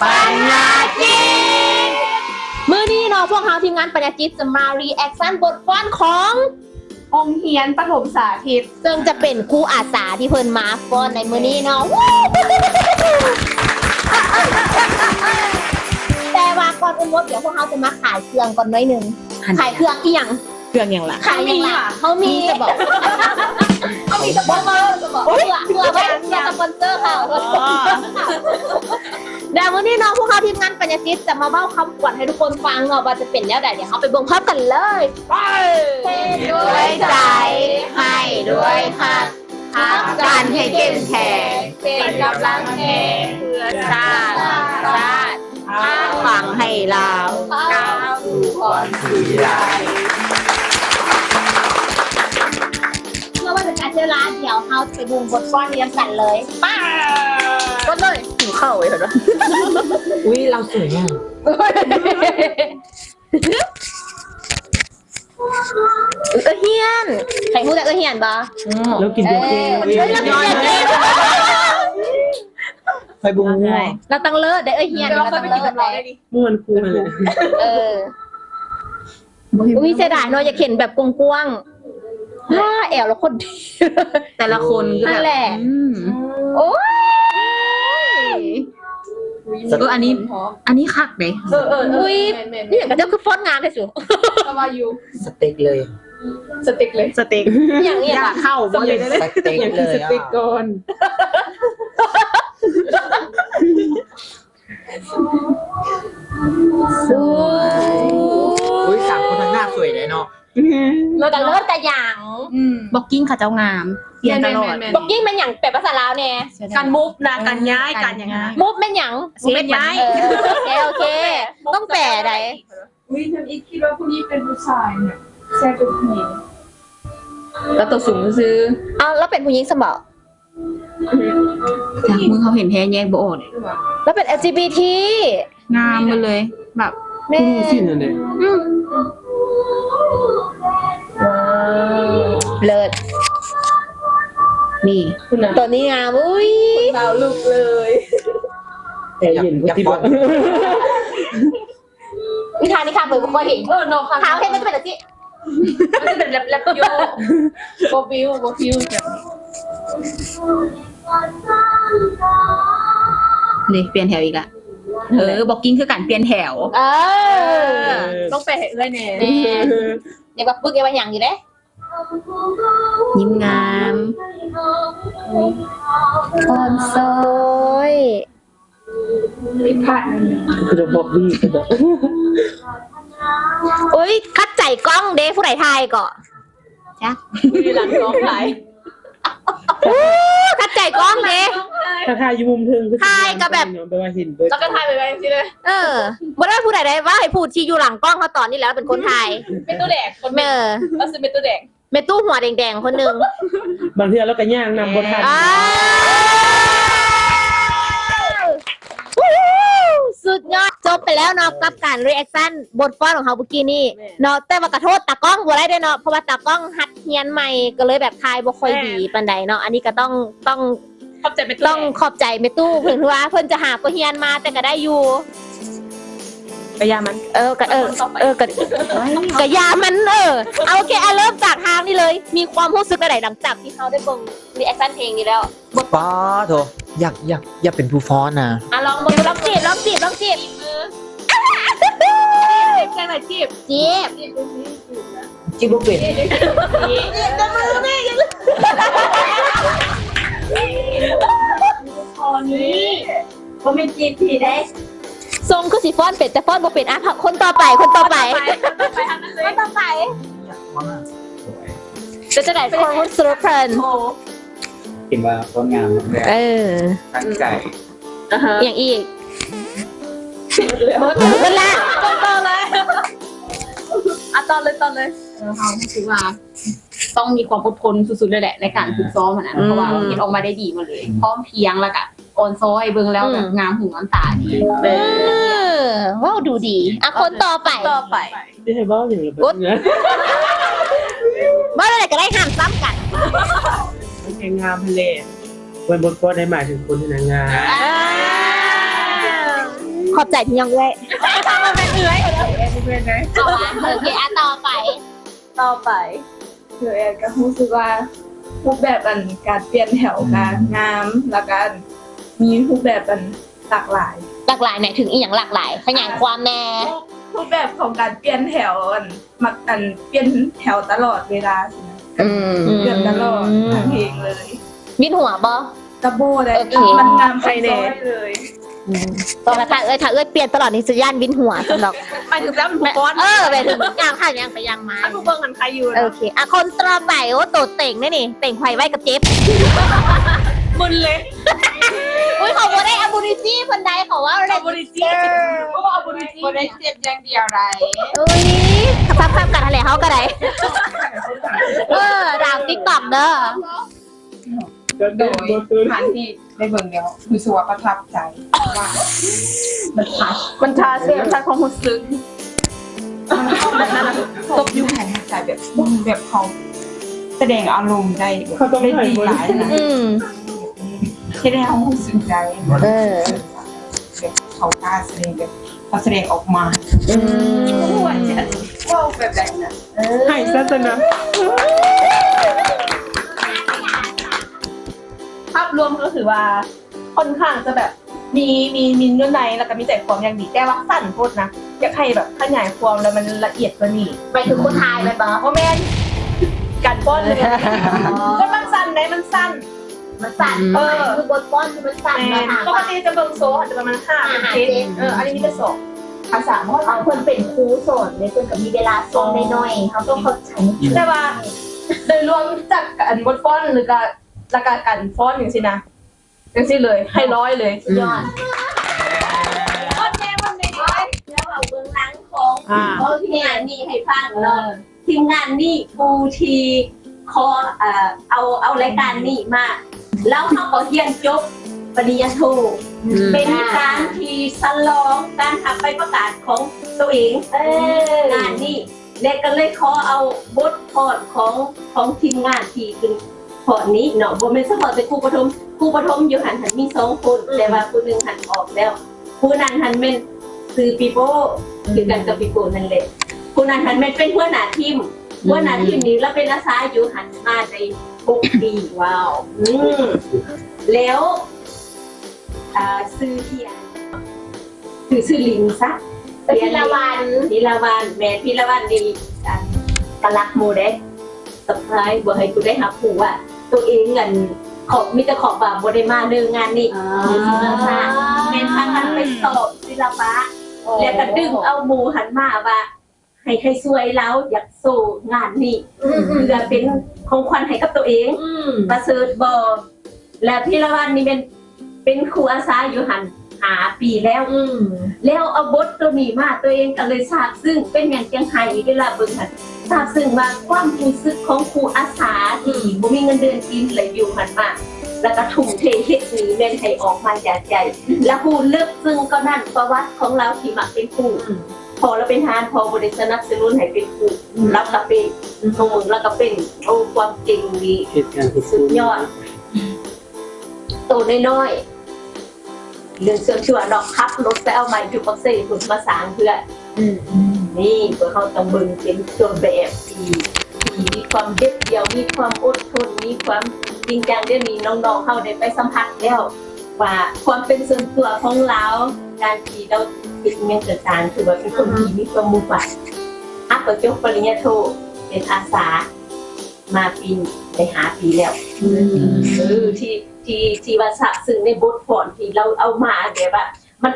ปัญญาจิตมื้อนี้เนาะพวกเราทีมงานปัญญาจิตจะมารีแอคชั่นบทฟ้อนขององค์เฮียนปฐมสาธิตซึ่งจะเป็นครูอาสาที่เพิ่นมาฟ้อนในมื้อนี้เนาะแต่ว่าก่อนอื่นเดี๋ยวพวกเราจะมาขายเครื่องก่อนหน่อยนึงขายเครื่องอีหยังเครื่องอย่างละขายอีหยังล่ะเขามีจะบอกเขามีสปอนเซอร์จะบอกเพื่อไว้สปอนเซอร์ค่ะเดี๋ยววันนี้น้องพวกเขาทีมงานปัญญาจิตจะมาเบ้าคำกวดให้ทุกคนฟังเนาะว่าจะเป็นแล้วใดเดี๋ยวเขาไปเบิ่งพร้อมกันเลยไปด้วยใจให้ด้วยค่ะทักกันให้เข้มแข็งเป็นกำลังแห่งเพื่อชาติข้างหวังให้เราก้าวสู่ความสุขใหญ่เมื่อว่าเป็นการเจรจาเดี๋ยวเขาไปดูบทฟ้อนเรียนกันเลยป้าก็เลยหิวข้าวไว้เถอะ อุ้ยเราสวยอ่ะเฮียนใครพูดแต่เฮียนปะแล้วกินเบียร์เองไปบุ้งง่วงเราตั้งเลิศได้เฮียนเราตั้งเลิศได้ม่วนคูเลยอุ้ยเสียดายเนาะอยากเห็นแบบกว้างๆแอวแล้วคนดีแต่ละคนนั่นแหละโอ้ยอันนี้คักเด้อุ้ยนี่อย่างกับเจ้าคือฟ้อนงานเลยสิสบายอยู่สเต็กเลยสเต็กอย่างเงี้ยเข้าบ่เลยสเต็กเลยสเต็กก่อนอุ้ยสามคนทั้งหน้าสวยเลยเนาะเราแต่เลิศแต่อย่างบ็อกกิ้งค่ะเจ้างามเปลี่ยนตลอดบ็อกกิ้งเป็นอย่างแปลภาษาลาวเนี่ยการมูฟนะการย้ายการอย่างนั้นมูฟเป็นอย่างเป็นย้ายโอเคต้องแปลใดวิทำอีกคิดว่าผู้นี้เป็นผู้ชายเนี่ยแซ่บเป็นผู้หญิงแล้วตัวสูงซื้อแล้วเป็นผู้หญิงสมบัติจากมึงเขาเห็นแท้แยกบ่ออกแล้วเป็น LGBT งามมาเลยแบบผู้ดูสินั่นเองเลิศนี่ตัวนี้งามอุ้ยดาวลุกเลยแต่เห็นที่บ้านวิธานี่ค่ะเหมือนผมเคยเห็นน้องค่ะเท้าเห็นมันจะเป็นอะไรที่มันจะเป็นแรปโยโบฟิวแบบนี่เปลี่ยนแถวอีกละบ็อกกิ้งคือการเปลี่ยนแถวต้องแปะเอื้อยแน่เดี๋ยวแบบปึ๊กยังอย่างอยู่เด้ยิ้มงามคนสวยผิดพลาดจะบอกดีโอ้ยคัดใจกล้องเด้ผู้ใดทายก่อนจ้ะมีหลังกล้องไหนคัดใจกล้องเด้ถ้าทายอยู่มุมทึงทายก็แบบไปว่าเห็นเบิร์ดแล้วก็ทายไปแบบนี้เลยบ่ได้ผู้ใดได้ว่าให้พูดที่อยู่หลังกล้องเขาตอนนี้แล้วเป็นคนทายเป็นตู้แดงคนก็คือเป็นตู้แดงเมตู้หัวแดงๆคนหนึ่งบางทีเราก็ย่างนำบนทันสุดยอดจบไปแล้วเนาะกับการรีแอคชั่นบทฟ้อนของเขาเมื่อกี้นี่เนาะแต่ว่ากระโทษตากล้องบ่ได้ด้วยเนาะเพราะว่าตากล้องหัดเฮียนใหม่ก็เลยแบบทายบ่ค่อยดีปานใดเนาะอันนี้ก็ต้องขอบใจเมตู้ต้องขอบใจเมตู้เพิ่นว่าเพิ่นจะหาก็เฮียนมาแต่ก็ได้อยู่กะยามันกะยามันเอาโอเคเริ่มจากทางนี้เลยมีความรู้สึกอะไรหลังจากที่เขาได้เบิ่งรีแอคชั่นเพลงนี้แล้วป้าโถอยากเป็นผู้ฟ้อนนะลองจีบแค่ไหนจีบบุกเป็นจะมือแม่ยังตอนนี้ผมเป็นจีบผีได้ทรงคือสีฟ้อนเป็ดแต่ฟ้อนบ่เป็นคนต่อไปจะได้คนสุรพันธ์เห็นว่าฟ้อนงามตั้งใจอย่างอีกนั่นแหละต่อเลยต่อเลยเขาคือว่าต้องมีความอดทนสุดๆเลยแหละในการฝึกซ้อมนะเพราะว่าเห็นออกมาได้ดีมาเลยพร้อมเพียงแล้วก็อ่อนซ้อยเบิ่งแล้วแบบงามหูงามตาดีว้าวดูดีคนต่อไปที่ให้บ้าอย่างแบบนี้บ้าอะไรก็ได้ห้ามซ้ำกันแข่งงามทะเลวันบนก็ได้หมายถึงคนที่นางงาม ขอบใจที่ยังเว้ย มันเป็นเอื้อยเหรอ เอาวะโอเคอ่ะต่อไป ต่อไปคือแอนก็รู้สึกว่ารูปแบบการเปลี่ยนแถวการงามแล้วก็มีรูปแบบหลากหลาย หลากหลายไหนถึงอีกอย่างหลากหลายขยายความแน่ รูปแบบของการเปลี่ยนแถวมักเปลี่ยนแถวตลอดเวลาสินะเปลี่ยนตลอดทั้งเพลงเลย วินหัวบ่ ตะโบได้ โอเค มันงามไปเลยเลย ก็ถ้าเอ้ยเปลี่ยนตลอดนี่จะย่านวินหัวสำหรับ ไปถึงแล้วมันก้อน ไปถึงยางค่ะยังไปยังมา ผู้เบิ่งกันใครอยู่ โอเคอ่ะคนต่อไปโอ้โตเต่งนี่เต่งไข่ไว้กับเจ็บ มึนเลย อุ้ยเขาบ่ได้อาบูริจี้คนใดเขาว่าอะไร บริจิเพราะว่าบริจิบริจิอย่างเดียวไร อุ้ยทับกันอะไรเขาก็ได้ดาวติ๊กต็อกเด้อ โดยผ่านที่ได้เบิ่งแล้วรู้สึกว่าประทับใจว่ามันชาเสียงชาความรู้สึก ตบอยู่แห่งใจแบบเขาแสดงอารมณ์ได้แบบได้ดีหลายนะ ที่ได้เขารู้สึกใจแบบเขากล้าแสดงแบบเขาแสดงออกมาว่าจะว่าแบบไหนนะ ให้ซะนะภาพรวมก็คือว่าค่อนข้างจะแบบมีเนื้อในแล้วก็มีใจความอย่างดีแต่ว่าสั้นโคตรนะอยากให้แบบขยายความแล้วมันละเอียดกว่านี้ ไปถึงคนไทยไปปะ โอแมนการป้อนเลยก็มันสั้นไหนมันสั้น มันสั่นคือบทป้อนคือมันสั่น แม นะ นปกติจะเบิ่งโซ่อาจจะประมาณ5เป็นเทสอันนี้มีแต่2ภาษาเพราะ เอาคนเป็นครูสอนในคนกับมีเวลาสอนน้อยๆเขาต้องเข้าใจ แต่ว่าโดยรวมจากการบทฟ้อนหรือการฟ้อนอย่างสินะอย่างสิเลยให้100เลย ยอด แล้วเอาเบื้องหลังของทีมงานนี่ให้ฟังเนาะทีมงานนี่ปูทีคอเอารายการนี่มาแล้วเขาก็เรียนจบปริญญาโทเป็นการที่ฉลองการทำใบประกาศของตัวเองงานนี่และก็เลยขอเอาบทพรของทีมงานที่เป็นพรนี้เนาะบ่แม่นเฉพาะแต่ครูปฐมอยู่หันมี2คนแต่ว่าผู้นึงหันออกแล้วผู้นั้นหันเป็นคือปีโป้คือกันกับปีโป้นั่นแหละผู้นั้นหันเป็นหัวหน้าทีมนี้แล้วเป็นอาสาอยู่หันมาใน6 ปีว้าวแล้วซื้อเทียนคือซื้อลิงซะ พิลาวัน แม่พิลาวันดีกะลักโมเดสสุดท้ายบ่ให้กูได้รับรู้ว่าตัวเองเงินขอบมีแต่ขอบบ่าบ่ได้มาเรื่องงานนี่แม่นพากันไปสอบศิลปะแล้วก็ดึงเอาหมู่หันมาว่าให้ช่วยเราอยากสู้งานนี้เพื่อเป็นของขวัญให้กับตัวเองประเสริฐบ่และพิลาวันนี่เป็นครูอาสาอยู่หัน5 ปีแล้วแล้วเอาบทตัวนี้มาตัวเองก็เลยทราบซึ่งเป็นอย่างจังไห้เวลาเบิ่งหันทราบซึ่งว่าความรู้สึกของครูอาสาที่บ่มีเงินเดือนกินเลยอยู่หันมาแล้วก็ทุ่มเทเฮ็ดนี้แม่นให้ออกมาจากใจแล้วผู้เลือกซึ่งก็นั่นประวัติของเราที่มักเป็นครูพอเราเป็นทหารพอบ่ได้สนับสนุนให้เป็นครูรับก็เป็นของมึงแล้วก็เป็นโอ้ความจริงดี เหตุการณ์ที่ สุดยอดโตน้อยเรื่องเชื่อชัวดอกคับรถไปเอาใหม่จุดปักเซ่ผุดมาสางเพื่อนนี่เพื่อเขาต้องบึงเป็นตัวแบบที่มีความเด็ดเดี่ยวมีความอดทนมีความจริงจังเรื่องนี้น้องๆเขาได้ไปสัมผัสแล้วว่าความเป็นส่วนตัวของเราการที่เราติดเมียนสื่อสารถือว่าเป็นคนที่มีความมุ่งมั่นก็จบปริญญาโทเป็นอาสามาปีไป5 ปีแล้วที่ว่าสักซึ่งในบทพรที่เราเอามาแบบว่า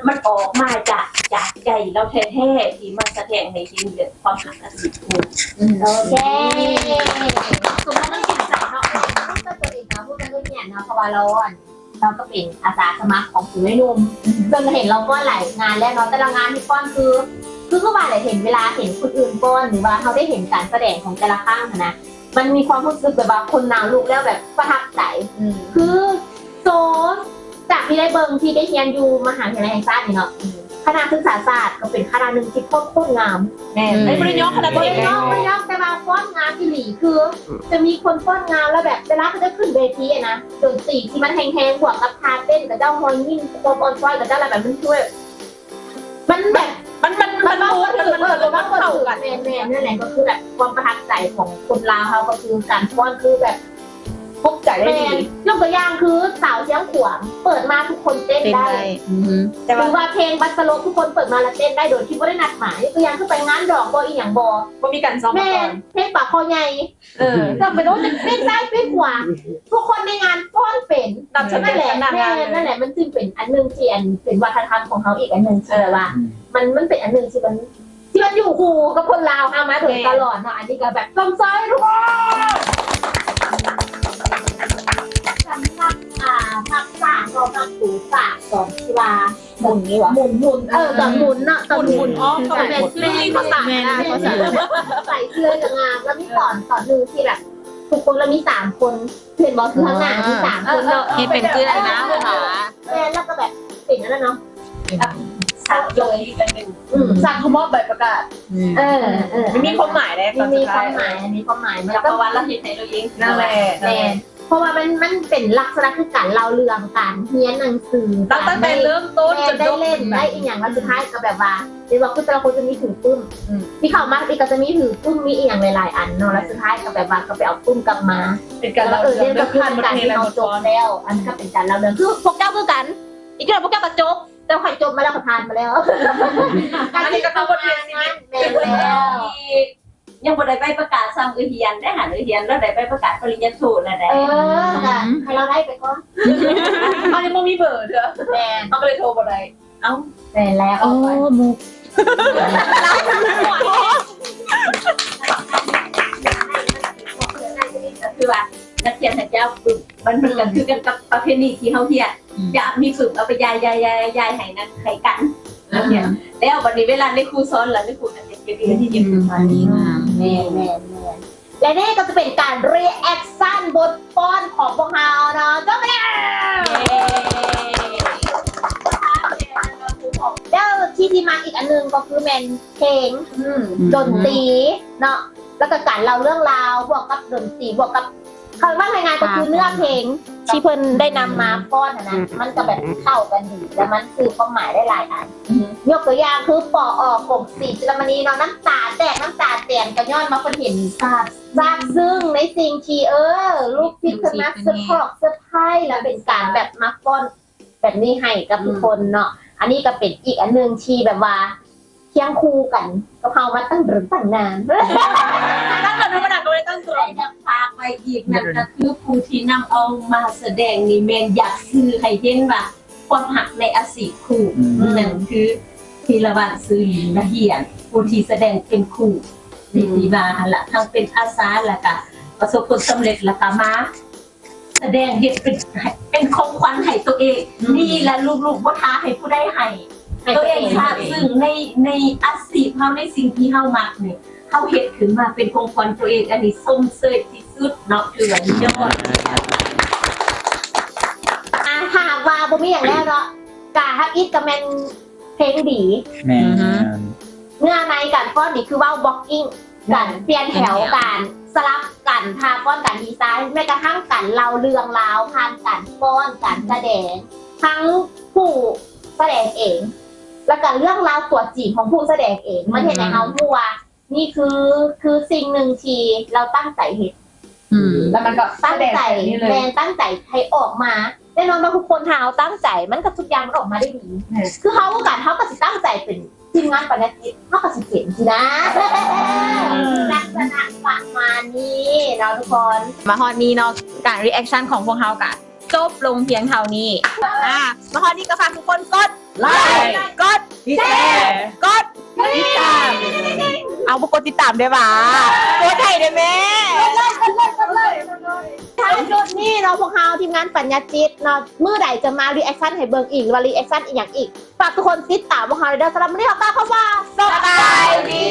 มันออกมาจากใจเราแท้ๆที่มันแสดงในเห็นเรื่องความหักและสิทธิ์ โอเคสมมติว่าสิ่งสำคัญต้องตัวเองนะพูดกันด้วยเนี่ยนะเพราะว่าเราก็เป็นอาสาสมัครของศูนย์ให้นุ่มจนเห็นเราป้อนหลายงานแล้วเนาะแต่ละงานที่ป้อนคือก็ว่าหลายเห็นเวลาเห็นคนอื่นป้อนหรือว่าเขาได้เห็นการแสดงของแต่ละข้างนะมันมีความรู้สึกแบบว่าคนนางลูกแล้วแบบประทับใจคือโซนจากที่ได้เบิ่งที่ได้เรียนอยู่มหาวิทยาลัยแห่งชาตินี่เนาะคณะศึกษาศาสตร์ก็เป็นคณะหนึ่งที่โคตรงาม ไม่ได้ย่อขนาด บ นี้ ริยองแต่ว่าฟ้อนงามที่หลีคือ จะมีคนฟ้อนงามแล้วแบบเวลาเขาจะขึ้นเวทีอะนะดนตรีที่มันแห้งๆบวกกับท่าเต้นกับเจ้าฮอยนิ่งโคบออนซอยกับเจ้าอะไรแบบมันช่วย มันแบบ มันมูดมันเข้ากัน แม่นั่นแหละก็คือแบบความประทับใจของคนลาวเขาก็คือการฟ้อนคือแบบ พบใจได้ดี ยกตัวอย่างคือสาวเชียงขวางเปิดมาทุกคนเต้น เต้น ได้ ได้ หรือว่าเพลงบัสโลทุกคนเปิดมาแล้วเต้นได้โดยที่ไม่ได้นัดหมายยกตัวอย่างคือไปงานดอกบออีหยังบอ ว่ามีการซ้อมมา แม่ ก่อน เพลงปากคอใหญ่ จำเป็นว่าจะเป็นซ้ายเป็นขวาทุกคนในงานฟ้อนเป็น ตัดฉัน นั่นแหละ นางงาม นั่นแหละมันจึงเป็นอันหนึงที่อันเป็นวัฒนธรรมของเขาอีกอันหนึงที่แบบว่า มันเป็นอันหนึงที่มันอยู่คู่กับคนลาวเอามาโดยตลอดเนาะอันนี้ก็แบบจำใจทุกคนสำหรับภาคสามเราภาคสูสามสองที่ว่าหมุนนี่วะหมุนตอนหมุนเนาะตอนหมุนอ้อมตอนแม่ภาษาใส่เสื้อกับงามแล้วมีตอนหนึ่งที่แบบทุกคนแล้วมี3 คนเพื่อนบอสคือข้างหน้ามี3 คนเนาะ เฮ็ดเป็นคืออะไรนะภาษา แม่แล้วก็แบบเป็นนั่นแหละเนาะ สักเลยกันหนึ่ง สั่งเขามอบใบประกาศ มันมีความหมายเลยตอน มี สุด ควา ท้าย มหมายมีความหมาย แล้วก็วันละเห็นในตัวเอง นั่นแหละ แม่เพราะว่ามันเป็นลักษณะคือการเล่าเรื่องการเรียนหนังสือ ตั้งแต่เริ่มต้นจน ได้ จบ เล่นได้อีกอย่างแล้วสุดท้ายก็แบบว่าเดี๋ยวคือแต่ละคนจะมีถือปุ้มที่เข้ามาอีกก็จะมีถือปุ้มมีอีกอย่างหลายๆอันเนาะแล้วสุดท้ายก็แบบว่าก็ไปเอาปุ้มกลับมา เป็นการ แล้ว เล่า เล่น เรื่ ก็ อง คือ ผ่านบท การ เพลง ที่ และ เรา บท จ ก บ ลอน แล้ว อันนี้ก็เป็นการเล่าเรื่องคือพวกเจ้าคือกันอีกอย่างพวกเจ้าก็จบแต่ใครจบมาแล้วก็ทานมาแล้ว อันนี้ก็ต้องบทเพลงนี้ แม่แล้ว ยังบ่ได้ไปประกาศซ้ำเฮียนได้หาเฮียนแล้วได้ไปประกาศปริญญาโทแล้วได้ ให้เราได้ไปก่อน อันนี้มันมีเบอร์เถอะ แม่ เขาก็เลยโทรบ่ได้ แม่แล้ว โอ้มุก คือว่านักเรียนเจ้าฝึกมันก็คือกันกับประเพณีที่เฮาเฮียนจะมีฝึกเอาไปยายให้นักไขกันแล้ววันนี้เวลาได้ครูสอนแล้วได้ครูอันเป็นเรื่องที่ยิ่ง อันนี้งาม แม่และนี่ก็จะเป็นการเรียกชั่นบทฟ้อนของพวกเราเนาะจบไปแล้วที่มาอีกอันนึงก็คือแมนเพลงดนตรีเนาะแล้วก็การเล่าเรื่องราวบวกกับดนตรีบวกกับคำว่าภายงานก็คือเนื้อเพลงที่เพิ่นได้นำมาฟ้อนนะมันก็แบบเข้ากันดีแล้วมันสื่อความหมายได้หลายอันยกตัวอย่างคือปออกกบสีจุลมณีเนาะน้ำตาแตกน้ำตาแตนก็ย้อนมาคนเห็นซาบซึ่งในสิ่งที่ลูกศิษย์คณะเสื้อพอกเสื้อผ้าแล้วเป็นการแบบมาฟ้อนแบบนี้ให้กับทุกคนเนาะอันนี้ก็เป็นอีกอันนึงที่แบบว่าเคียงคู่กันกับเฮามาตั้งนาน ตั้งแต่ธรรมดาก็เลยตั้งตัว ได้จะพาไปอีกนั่นก็คือผู้ที่นำเอามาแสดงนี่แม่นอยากซื้อให้เห็นว่าความหักในอสิครูนั่นคือธีรวัตรซื้อหลินละเหียนผู้ที่แสดงเป็นครูที่มาละทั้งเป็นอาสาแล้วก็ประสบผลสำเร็จแล้วก็มาแสดงเห็นเป็นของขวัญให้ตัวเองนี่แหละลูกๆบ่ท้าให้ผู้ใดให้ตัวเองค่ะซึ่งในอาชีพเฮาในสิ่งที่เฮามักนี่เฮาเฮ็ดขึ้นมาเป็นของขวัญตัวเองอันนี้ส้มเสยที่สุดเนาะคือว่ายอด หากว่าบ่มีอย่างแรกเนาะกาฮับอิทกับแมนเพลงดี แม่ เนื้อในการฟ้อนนี่คือว่าบล็อกกิ้งการเปลี่ยนแถวการสลับกันทางฟ้อนการดีไซน์แม้กระทั่งการเล่าเรื่องราวผ่านการฟ้อนการแสดงทั้งผู้แสดงเอง และการเรื่องราวตัวจริงของผู้แสดงเองมันเห็นในเฮาผู้ว่านี่คือสิ่งหนึ่งที่เราตั้งใจเห็น แล้วมันก็ ตั้งใจ นี่เลย แมนตั้งใจให้ออกมาแน่นอนว่าทุกคนหาตั้งใจมันก็ทุกอย่างมันออกมาได้ดีคือเขาก็สิตั้งใจเป็นทีมงานปฏิทินเขาก็สิเก่งสินะลักษณะประมาณนี้เนาะทุกคน มาฮอดนี้เนาะการรีแอคชั่นของพวกเฮากะจบลงเพียงเท่านี้มาฮอดนี้ก็ฝากทุกคนกดไลค์กดแชร์กดติดตามเอาบุกกดติดตามได้ป่ะกดให้ได้ไหม ท้ายสุดนี่เนาะพวกเราทีมงานปัญญาจิตเนาะเมื่อใดจะมารีแอคชั่นให้เบิ่งอีกหรือว่ารีแอคชั่นอีกอย่างอีกฝากทุกคนติดตามพวกเราเลยเด้อสำหรับวันนี้ขอบคุณค่ะว่าสบายดี